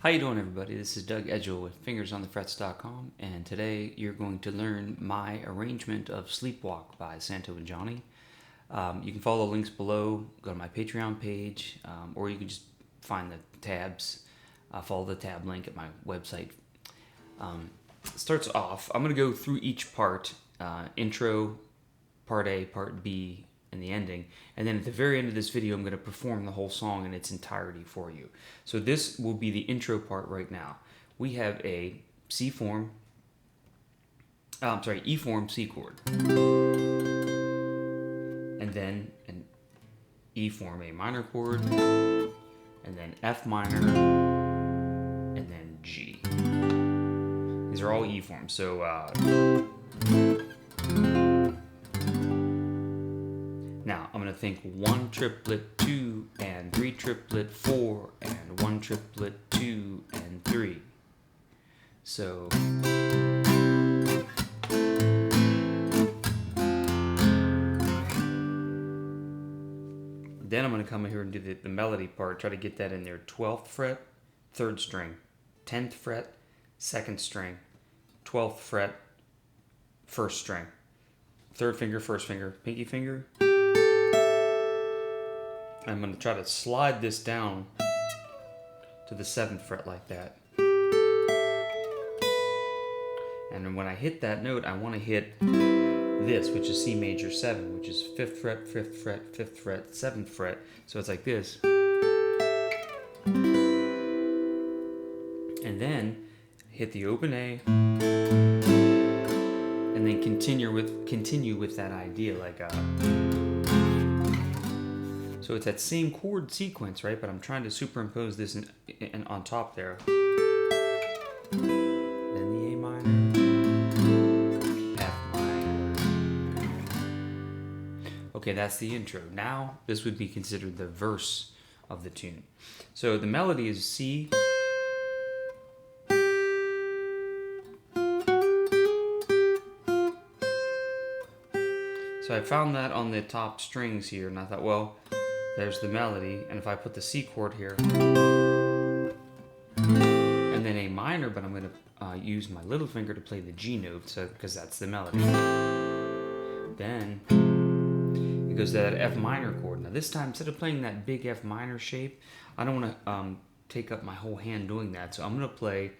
How you doing, everybody? This is Doug Edgell with fingersonthefrets.com, and today you're going to learn my arrangement of Sleepwalk by Santo and Johnny. You can follow the links below, go to my Patreon page, or you can just find the tabs, follow the tab link at my website. Starts off, I'm going to go through each part, intro, part A, part B, and the ending, and then at the very end of this video I'm going to perform the whole song in its entirety for you. So this will be the intro part right now. We have a E form C chord, and then an E form A minor chord, and then F minor, and then G. These are all E forms. So now I'm going to think 1 triplet, 2 and 3 triplet, 4 and 1 triplet, 2 and 3. So then I'm going to come in here and do the melody part, try to get that in there. 12th fret, 3rd string, 10th fret, 2nd string, 12th fret, 1st string, 3rd finger, 1st finger, pinky finger. I'm going to try to slide this down to the 7th fret like that. And then when I hit that note, I want to hit this, which is C major 7, which is 5th fret, 5th fret, 5th fret, 7th fret. So it's like this. And then hit the open A, and then continue with that idea, like so it's that same chord sequence, right? But I'm trying to superimpose this in on top there. Then the A minor, F minor. Okay, that's the intro. Now this would be considered the verse of the tune. So the melody is C, so I found that on the top strings here, and I thought, well, there's the melody, and if I put the C chord here, and then A minor, but I'm going to use my little finger to play the G note, so because that's the melody. Then it goes to that F minor chord. Now this time, instead of playing that big F minor shape, I don't want to take up my whole hand doing that, so I'm going to play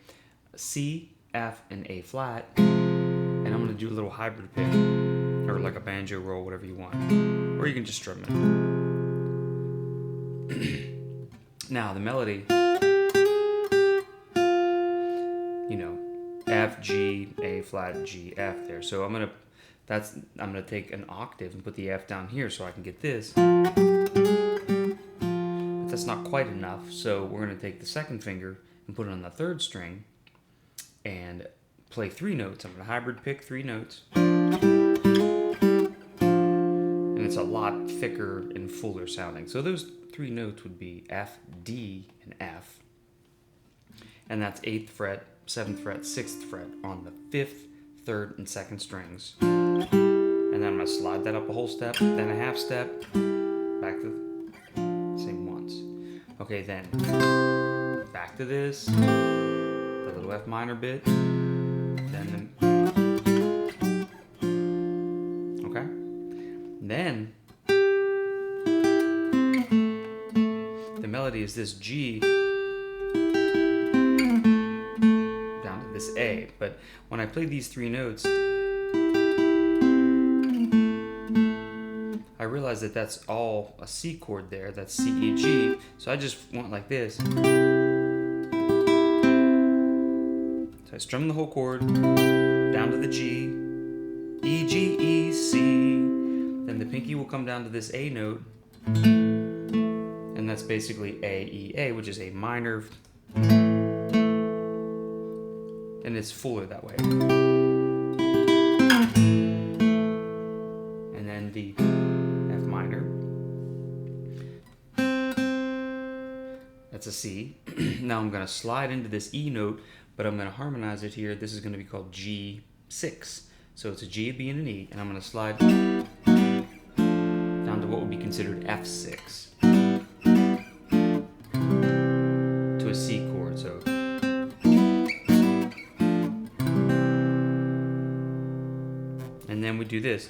C, F, and A flat, and I'm going to do a little hybrid pick, or like a banjo roll, whatever you want, or you can just strum it. Now the melody, you know, F, G, A flat, G, F there. So I'm gonna take an octave and put the F down here so I can get this. But that's not quite enough, so we're gonna take the 2nd finger and put it on the 3rd string and play 3 notes. I'm gonna hybrid pick 3 notes. And it's a lot thicker and fuller sounding. So those 3 notes would be F, D, and F. And that's 8th fret, 7th fret, 6th fret on the 5th, 3rd, and 2nd strings. And then I'm going to slide that up a whole step, then a half step, back to the same once. Okay, then back to this, the little F minor bit, then okay, then the melody is this G down to this A, but when I play these 3 notes, I realize that that's all a C chord there, that's C, E, G, so I just want like this. So I strum the whole chord down to the G, E, G, E, C, then the pinky will come down to this A note, and that's basically A, E, A, which is A minor, and it's fuller that way. And then the F minor, that's a C. Now I'm going to slide into this E note, but I'm going to harmonize it here. This is going to be called G6. So it's a G, a B, and an E, and I'm going to slide down to what would be considered F6 to a C chord. So And then we do this.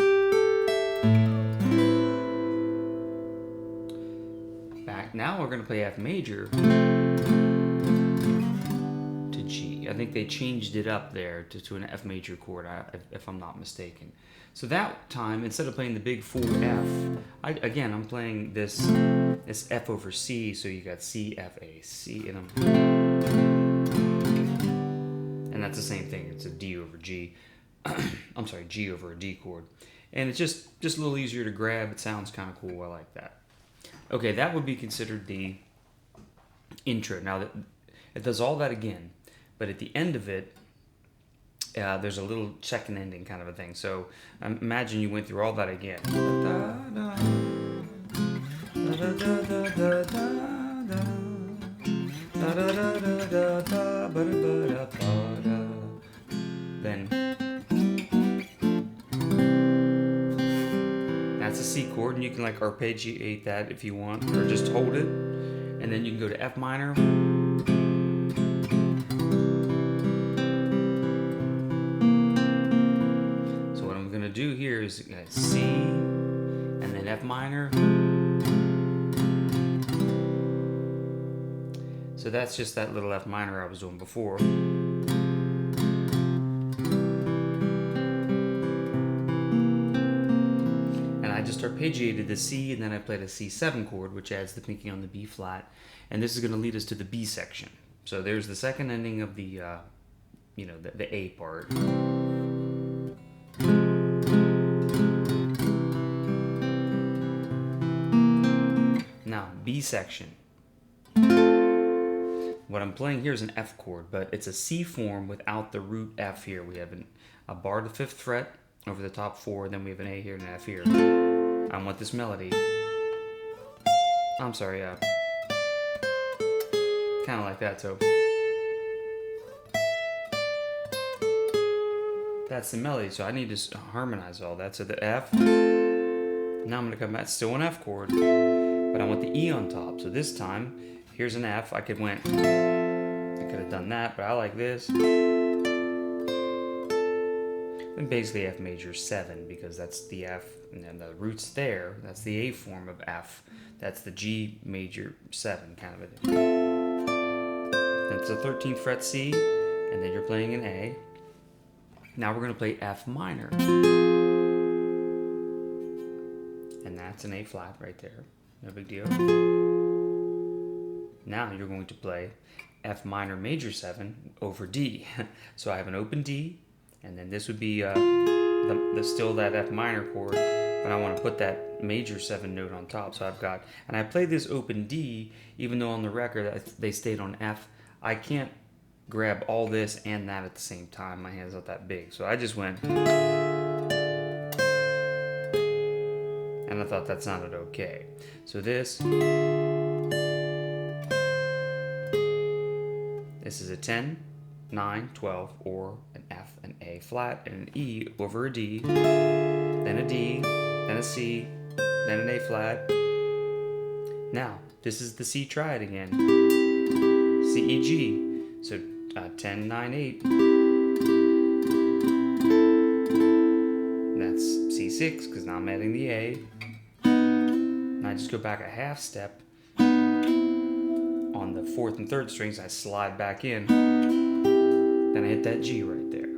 Back. Now we're going to play F major to G. I think they changed it up there to an F major chord, if I'm not mistaken. So that time, instead of playing the big full F, I'm playing this F over C, so you got C, F, A, C, and that's the same thing. It's a D over G. I'm sorry, G over a D chord. And it's just a little easier to grab. It sounds kind of cool. I like that. Okay, that would be considered the intro. Now, it does all that again, but at the end of it, there's a little second ending kind of a thing. So imagine you went through all that again. Then that's a C chord, and you can like arpeggiate that if you want, or just hold it, and then you can go to F minor. So what I'm gonna do here is C, and then F minor. So that's just that little F minor I was doing before. I just arpeggiated the C, and then I played a C7 chord, which adds the pinky on the B flat, and this is going to lead us to the B section. So there's the second ending of the, the A part. Now B section. What I'm playing here is an F chord, but it's a C form without the root F here. We have a bar to the 5th fret over the top 4, then we have an A here and an F here. I want this melody. I'm sorry, kind of like that, so. That's the melody, so I need to harmonize all that. So the F, now I'm gonna come back, still an F chord, but I want the E on top. So this time, here's an F, I could have done that, but I like this. And basically F major 7, because that's the F, and then the root's there. That's the A form of F. That's the G major 7 kind of a thing. That's a 13th fret C, and then you're playing an A. Now we're going to play F minor. And that's an A flat right there. No big deal. Now you're going to play F minor major 7 over D. So I have an open D, and then this would be still that F minor chord, but I want to put that major 7 note on top. So I've got, and I played this open D, even though on the record they stayed on F. I can't grab all this and that at the same time. My hand's not that big. So I just went, and I thought that sounded okay. So this is a 10, 9, 12, or an F, an A flat, and an E over a D, then a D, then a C, then an A flat. Now, this is the C triad again. C, E, G. So 10, 9, 8. That's C6, because now I'm adding the A. And I just go back a half step. On the 4th and 3rd strings, I slide back in. Then I hit that G right there.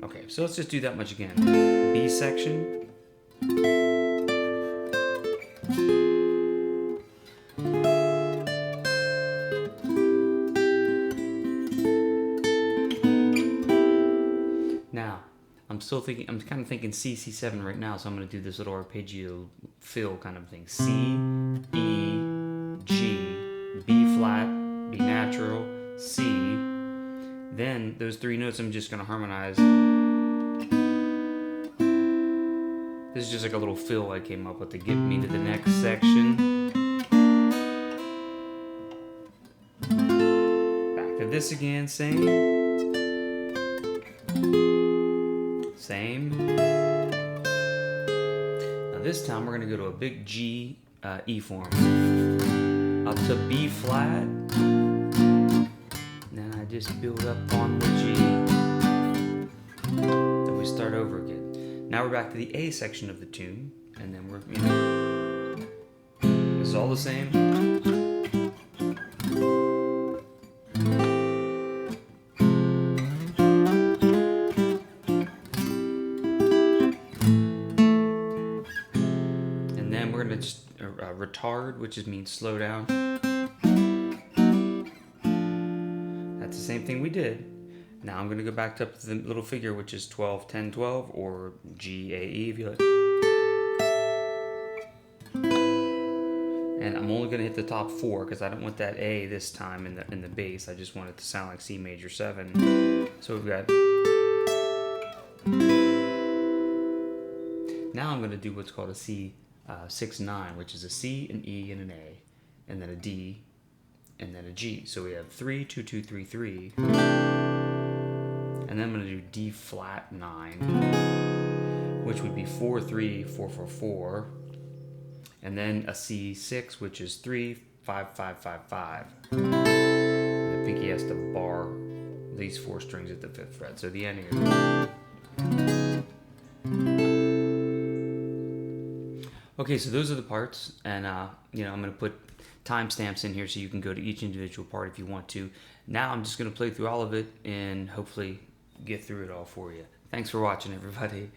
Okay, so let's just do that much again. B section. Now, I'm kind of thinking C, C7 right now, so I'm going to do this little arpeggio fill kind of thing. C, E, G, B flat, B natural, C. Then those 3 notes I'm just going to harmonize. This is just like a little fill I came up with to get me to the next section. Back to this again, same. Now this time we're going to go to a big G, E form. Up to B flat. Then I just build up on the G. The we start over again. Now we're back to the A section of the tune, and then we're, this is all the same. And then we're gonna just retard, which means slow down. That's the same thing we did. Now I'm going to go back up to the little figure, which is 12, 10, 12, or G, A, E, if you like. And I'm only going to hit the top 4 because I don't want that A this time in the bass. I just want it to sound like C major 7. So we've got. Now I'm going to do what's called a C 6-9, which is a C, an E, and an A, and then a D, and then a G. So we have 3, 2, 2, 3, 3. And then I'm going to do D flat 9, which would be 4, 3, 4, 4, 4. And then a C6, which is 3, 5, 5, 5, 5. And the pinky has to bar these 4 strings at the 5th fret. So the ending is. Okay, so those are the parts. And, I'm going to put timestamps in here so you can go to each individual part if you want to. Now I'm just going to play through all of it and hopefully get through it all for you. Thanks for watching, everybody.